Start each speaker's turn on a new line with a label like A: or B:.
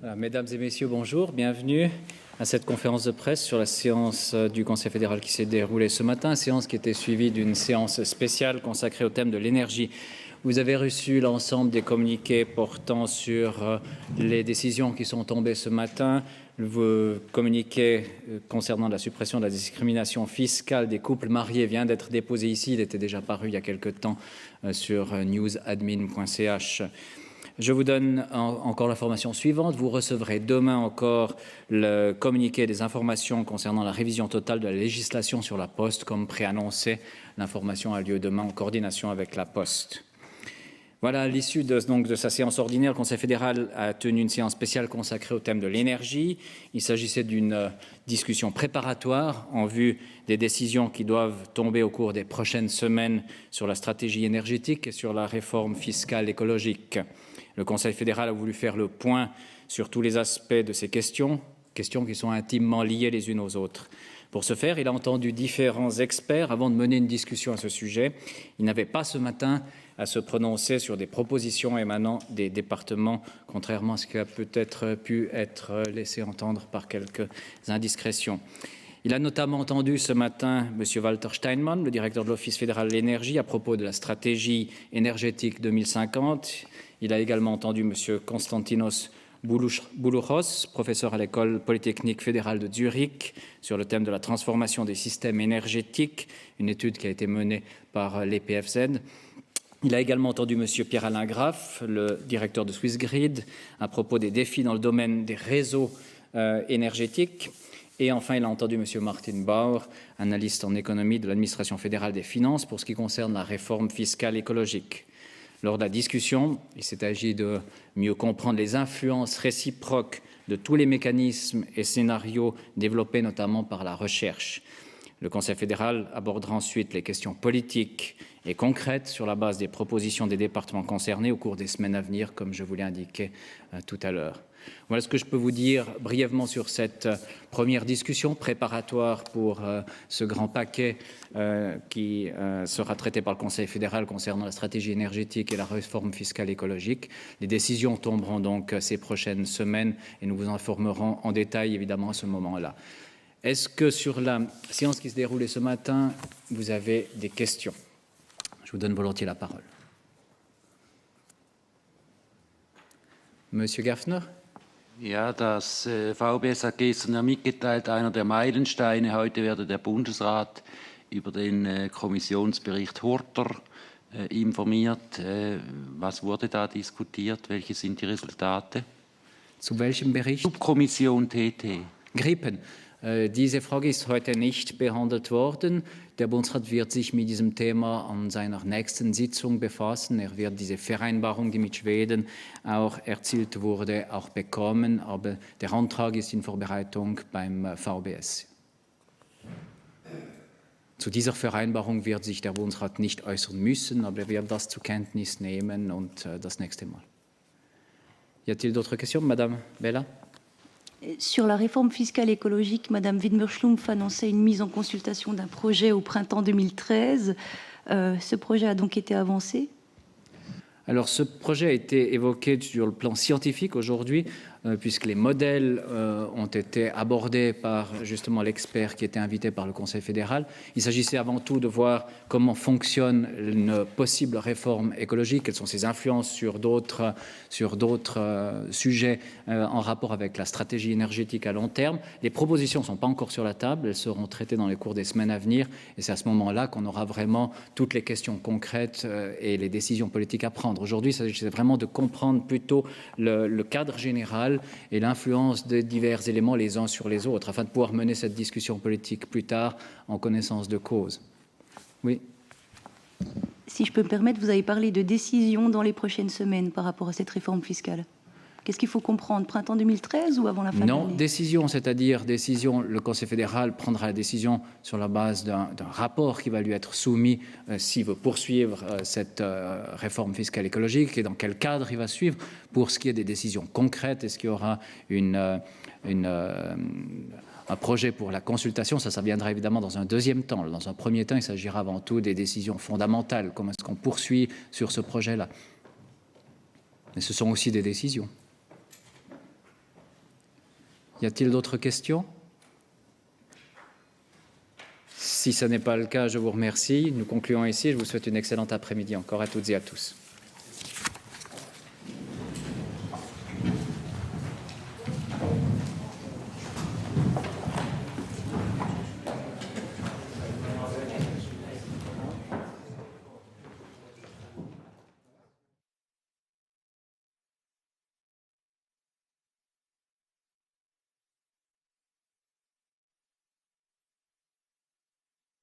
A: Mesdames et messieurs, bonjour, bienvenue à cette conférence de presse sur la séance du Conseil fédéral qui s'est déroulée ce matin, séance qui était suivie d'une séance spéciale consacrée au thème de l'énergie. Vous avez reçu l'ensemble des communiqués portant sur les décisions qui sont tombées ce matin. Le communiqué concernant la suppression de la discrimination fiscale des couples mariés vient d'être déposé ici. Il était déjà paru il y a quelque temps sur newsadmin.ch. Je vous donne encore l'information suivante. Vous recevrez demain encore le communiqué des informations concernant la révision totale de la législation sur la Poste. Comme préannoncé, l'information a lieu demain en coordination avec la Poste. Voilà, à l'issue de sa séance ordinaire, le Conseil fédéral a tenu une séance spéciale consacrée au thème de l'énergie. Il s'agissait d'une discussion préparatoire en vue des décisions qui doivent tomber au cours des prochaines semaines sur la stratégie énergétique et sur la réforme fiscale écologique. Le Conseil fédéral a voulu faire le point sur tous les aspects de ces questions qui sont intimement liées les unes aux autres. Pour ce faire, il a entendu différents experts avant de mener une discussion à ce sujet. Il n'avait pas ce matin à se prononcer sur des propositions émanant des départements, contrairement à ce qui a peut-être pu être laissé entendre par quelques indiscrétions. Il a notamment entendu ce matin M. Walter Steinmann, le directeur de l'Office fédéral de l'énergie, à propos de la stratégie énergétique 2050. Il a également entendu M. Konstantinos Boulouros, professeur à l'École polytechnique fédérale de Zurich, sur le thème de la transformation des systèmes énergétiques, une étude qui a été menée par l'EPFZ. Il a également entendu M. Pierre-Alain Graff, le directeur de Swissgrid, à propos des défis dans le domaine des réseaux énergétiques. Et enfin, il a entendu M. Martin Bauer, analyste en économie de l'administration fédérale des finances, pour ce qui concerne la réforme fiscale écologique. Lors de la discussion, il s'est agi de mieux comprendre les influences réciproques de tous les mécanismes et scénarios développés notamment par la recherche. Le Conseil fédéral abordera ensuite les questions politiques et concrètes sur la base des propositions des départements concernés au cours des semaines à venir, comme je vous l'ai indiqué tout à l'heure. Voilà ce que je peux vous dire brièvement sur cette première discussion préparatoire pour ce grand paquet qui sera traité par le Conseil fédéral concernant la stratégie énergétique et la réforme fiscale écologique. Les décisions tomberont donc ces prochaines semaines et nous vous informerons en détail évidemment à ce moment-là. Est-ce que sur la séance qui se déroulait ce matin, vous avez des questions? Je vous donne volontiers la parole. Monsieur Gaffner?
B: Ja, das VBS hat gestern ja mitgeteilt, einer der Meilensteine. Heute werde der Bundesrat über den Kommissionsbericht Hurter informiert. Was wurde da diskutiert? Welche sind die Resultate?
A: Zu welchem Bericht?
B: Subkommission TT.
A: Gripen. Diese Frage ist heute nicht behandelt worden. Der Bundesrat wird sich mit diesem Thema an seiner nächsten Sitzung befassen. Er wird diese Vereinbarung, die mit Schweden auch erzielt wurde, auch bekommen. Aber der Antrag ist in Vorbereitung beim VBS. Zu dieser Vereinbarung wird sich der Bundesrat nicht äußern müssen, aber er wird das zur Kenntnis nehmen und das nächste Mal. Y a-t-il d'autres questions, Madame Bella?
C: Sur la réforme fiscale écologique, Madame Widmer-Schlumpf annonçait une mise en consultation d'un projet au printemps 2013. Ce projet a donc été avancé?
A: Alors, ce projet a été évoqué sur le plan scientifique aujourd'hui, puisque les modèles ont été abordés par justement l'expert qui était invité par le Conseil fédéral. Il s'agissait avant tout de voir comment fonctionne une possible réforme écologique, quelles sont ses influences sur d'autres sujets en rapport avec la stratégie énergétique à long terme. Les propositions ne sont pas encore sur la table, elles seront traitées dans les cours des semaines à venir, et c'est à ce moment-là qu'on aura vraiment toutes les questions concrètes et les décisions politiques à prendre. Aujourd'hui, il s'agissait vraiment de comprendre plutôt le cadre général et l'influence de divers éléments les uns sur les autres, afin de pouvoir mener cette discussion politique plus tard en connaissance de cause. Oui.
C: Si je peux me permettre, vous avez parlé de décisions dans les prochaines semaines par rapport à cette réforme fiscale. Qu'est-ce qu'il faut comprendre? Printemps 2013 ou avant la fin de l'année?
A: Non, décision, c'est-à-dire décision, le Conseil fédéral prendra la décision sur la base d'un rapport qui va lui être soumis s'il veut poursuivre cette réforme fiscale écologique et dans quel cadre il va suivre. Pour ce qui est des décisions concrètes, est-ce qu'il y aura un projet pour la consultation, ça viendra évidemment dans un deuxième temps. Dans un premier temps, il s'agira avant tout des décisions fondamentales. Comment est-ce qu'on poursuit sur ce projet-là? Mais ce sont aussi des décisions. Y a-t-il d'autres questions? Si ce n'est pas le cas, je vous remercie. Nous concluons ici. Je vous souhaite une excellente après-midi encore à toutes et à tous.